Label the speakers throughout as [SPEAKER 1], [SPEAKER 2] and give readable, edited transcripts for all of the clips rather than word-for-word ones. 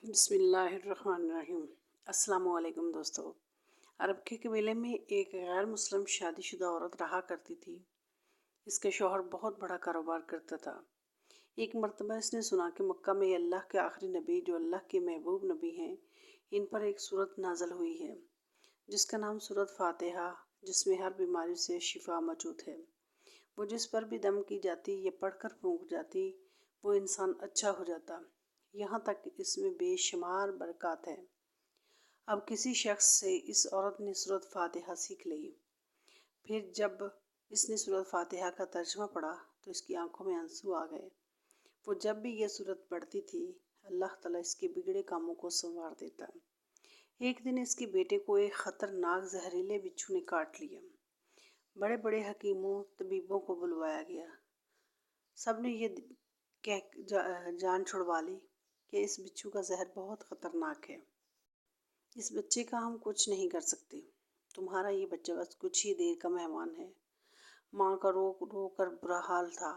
[SPEAKER 1] بسم اللہ الرحمن الرحیم۔ السلام علیکم دوستو۔ عرب کے قبیلے میں ایک غیر مسلم شادی شدہ عورت رہا کرتی تھی۔ اس کا شوہر بہت بڑا کاروبار کرتا تھا۔ ایک مرتبہ اس نے سنا کہ مکہ میں اللہ کے آخری نبی جو اللہ کے محبوب نبی ہیں، ان پر ایک سورت نازل ہوئی ہے جس کا نام سورت فاتحہ، جس میں ہر بیماری سے شفا موجود ہے۔ وہ جس پر بھی دم کی جاتی یا پڑھ کر پھونک جاتی وہ انسان اچھا ہو جاتا، یہاں تک کہ اس میں بے شمار برکات ہیں۔ اب کسی شخص سے اس عورت نے سورت فاتحہ سیکھ لی۔ پھر جب اس نے سورت فاتحہ کا ترجمہ پڑھا تو اس کی آنکھوں میں آنسو آ گئے۔ وہ جب بھی یہ سورت پڑھتی تھی اللہ تعالیٰ اس کے بگڑے کاموں کو سنوار دیتا۔ ایک دن اس کے بیٹے کو ایک خطرناک زہریلے بچھو نے کاٹ لیا۔ بڑے بڑے حکیموں طبیبوں کو بلوایا گیا۔ سب نے یہ جان چھڑوا لی کہ اس بچھو کا زہر بہت خطرناک ہے۔ اس بچے کا ہم کچھ نہیں کر سکتے۔ تمہارا یہ بچہ بس کچھ ہی دیر کا مہمان ہے۔ ماں کا رو رو کر برا حال تھا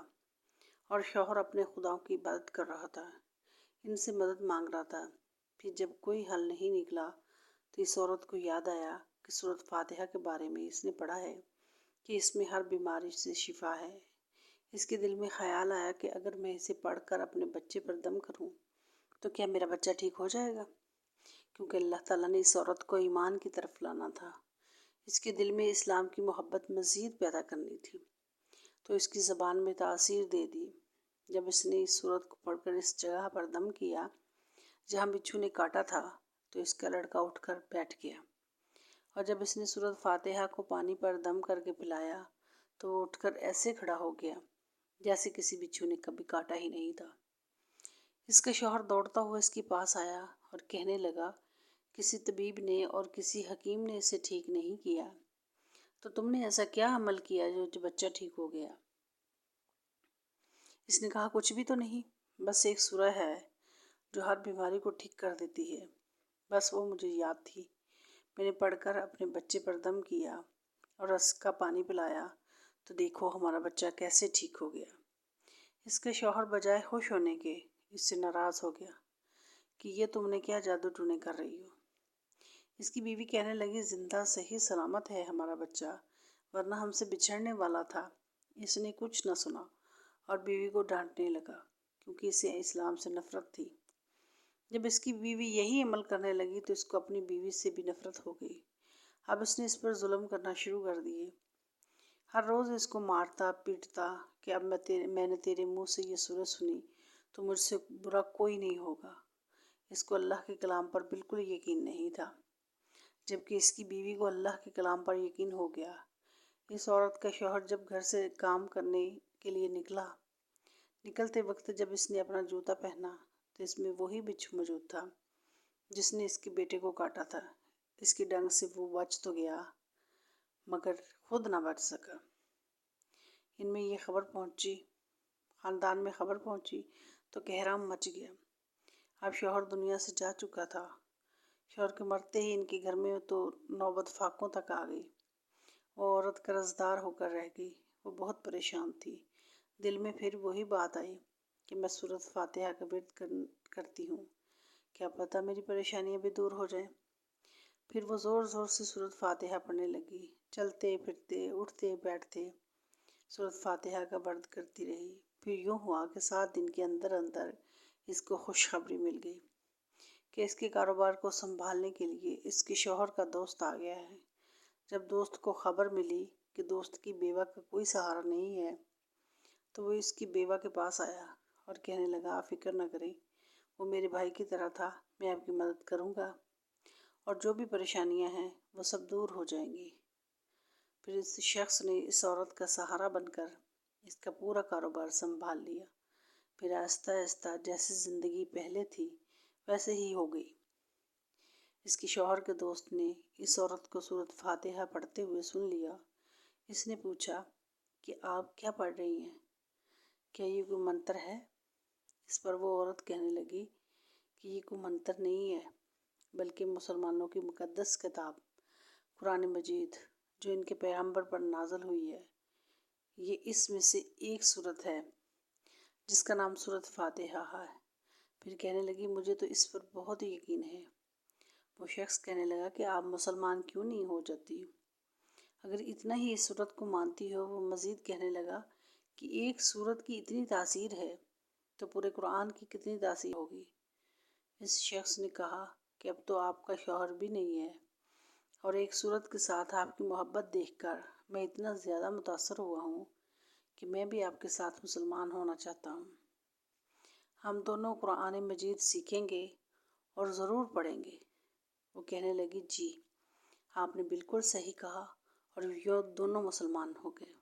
[SPEAKER 1] اور شوہر اپنے خداؤں کی عبادت کر رہا تھا، ان سے مدد مانگ رہا تھا۔ پھر جب کوئی حل نہیں نکلا تو اس عورت کو یاد آیا کہ سورت فاتحہ کے بارے میں اس نے پڑھا ہے کہ اس میں ہر بیماری سے شفا ہے۔ اس کے دل میں خیال آیا کہ اگر میں اسے پڑھ کر اپنے بچے پر دم کروں تو کیا میرا بچہ ٹھیک ہو جائے گا؟ کیونکہ اللہ تعالیٰ نے اس عورت کو ایمان کی طرف لانا تھا، اس کے دل میں اسلام کی محبت مزید پیدا کرنی تھی، تو اس کی زبان میں تاثیر دے دی۔ جب اس نے اس سورت کو پڑھ کر اس جگہ پر دم کیا جہاں بچھو نے کاٹا تھا تو اس کا لڑکا اٹھ کر بیٹھ گیا، اور جب اس نے سورت فاتحہ کو پانی پر دم کر کے پلایا تو وہ اٹھ کر ایسے کھڑا ہو گیا جیسے کسی بچھو نے کبھی کاٹا ہی نہیں تھا۔ اس کا شوہر دوڑتا ہوا اس کے پاس آیا اور کہنے لگا، کسی طبیب نے اور کسی حکیم نے اسے ٹھیک نہیں کیا، تو تم نے ایسا کیا عمل کیا جو بچہ ٹھیک ہو گیا؟ اس نے کہا، کچھ بھی تو نہیں، بس ایک سورہ ہے جو ہر بیماری کو ٹھیک کر دیتی ہے، بس وہ مجھے یاد تھی۔ میں نے پڑھ کر اپنے بچے پر دم کیا اور اس کا پانی پلایا تو دیکھو ہمارا بچہ کیسے ٹھیک ہو گیا۔ اس کے شوہر بجائے خوش ہونے کے اس سے ناراض ہو گیا کہ یہ تم نے کیا جادو ٹونے کر رہی ہو۔ اس کی بیوی کہنے لگی، زندہ صحیح سلامت ہے ہمارا بچہ، ورنہ ہم سے بچھڑنے والا تھا۔ اس نے کچھ نہ سنا اور بیوی کو ڈانٹنے لگا کیونکہ اسے اسلام سے نفرت تھی۔ جب اس کی بیوی یہی عمل کرنے لگی تو اس کو اپنی بیوی سے بھی نفرت ہو گئی۔ اب اس نے اس پر ظلم کرنا شروع کر دیے۔ ہر روز اس کو مارتا پیٹتا کہ اب میں نے تیرے منہ سے یہ سورت سنی تو مجھ سے برا کوئی نہیں ہوگا۔ اس کو اللہ کے کلام پر بالکل یقین نہیں تھا، جبکہ اس کی بیوی کو اللہ کے کلام پر یقین ہو گیا۔ اس عورت کا شوہر جب گھر سے کام کرنے کے لیے نکلتے وقت جب اس نے اپنا جوتا پہنا تو اس میں وہی بچھو موجود تھا جس نے اس کے بیٹے کو کاٹا تھا۔ اس کی ڈنگ سے وہ بچ تو گیا مگر خود نہ بچ سکا۔ ان میں یہ خبر پہنچی، خاندان میں خبر پہنچی تو کہرام مچ گیا۔ اب شوہر دنیا سے جا چکا تھا۔ شوہر کے مرتے ہی ان کے گھر میں تو نوبت فاقوں تک آ گئی۔ وہ عورت قرض دار ہو کر رہ گئی۔ وہ بہت پریشان تھی۔ دل میں پھر وہی بات آئی کہ میں سورت فاتحہ کا ورد کرتی ہوں، کیا پتہ میری پریشانیاں بھی دور ہو جائیں۔ پھر وہ زور زور سے سورت فاتحہ پڑھنے لگی، چلتے پھرتے اٹھتے بیٹھتے سورت فاتحہ کا ورد کرتی رہی۔ پھر یوں ہوا کہ 7 دن کے اندر اندر اس کو خوشخبری مل گئی کہ اس کے کاروبار کو سنبھالنے کے لیے اس کے شوہر کا دوست آ گیا ہے۔ جب دوست کو خبر ملی کہ دوست کی بیوہ کا کوئی سہارا نہیں ہے تو وہ اس کی بیوہ کے پاس آیا اور کہنے لگا، آپ فکر نہ کریں، وہ میرے بھائی کی طرح تھا، میں آپ کی مدد کروں گا اور جو بھی پریشانیاں ہیں وہ سب دور ہو جائیں گی۔ پھر اس شخص نے اس عورت کا سہارا بن کر اس کا پورا کاروبار سنبھال لیا۔ پھر آہستہ آہستہ جیسے زندگی پہلے تھی ویسے ہی ہو گئی۔ اس کے شوہر کے دوست نے اس عورت کو سورت فاتحہ پڑھتے ہوئے سن لیا۔ اس نے پوچھا کہ آپ کیا پڑھ رہی ہیں؟ کیا یہ کوئی منتر ہے؟ اس پر وہ عورت کہنے لگی کہ یہ کوئی منتر نہیں ہے بلکہ مسلمانوں کی مقدس کتاب قرآن مجید جو ان کے پیغمبر پر نازل ہوئی ہے، یہ اس میں سے ایک سورت ہے جس کا نام سورت فاتحہ ہے۔ پھر کہنے لگی مجھے تو اس پر بہت یقین ہے۔ وہ شخص کہنے لگا کہ آپ مسلمان کیوں نہیں ہو جاتی؟ اگر اتنا ہی اس صورت کو مانتی ہو۔ وہ مزید کہنے لگا کہ ایک صورت کی اتنی تاثیر ہے تو پورے قرآن کی کتنی تاثیر ہوگی؟ اس شخص نے کہا کہ اب تو آپ کا شوہر بھی نہیں ہے، اور ایک صورت کے ساتھ آپ کی محبت دیکھ کر میں اتنا زیادہ متاثر ہوا ہوں کہ میں بھی آپ کے ساتھ مسلمان ہونا چاہتا ہوں۔ ہم دونوں قرآن مجید سیکھیں گے اور ضرور پڑھیں گے۔ وہ کہنے لگی جی، آپ نے بالکل صحیح کہا، اور یہ دونوں مسلمان ہو گئے۔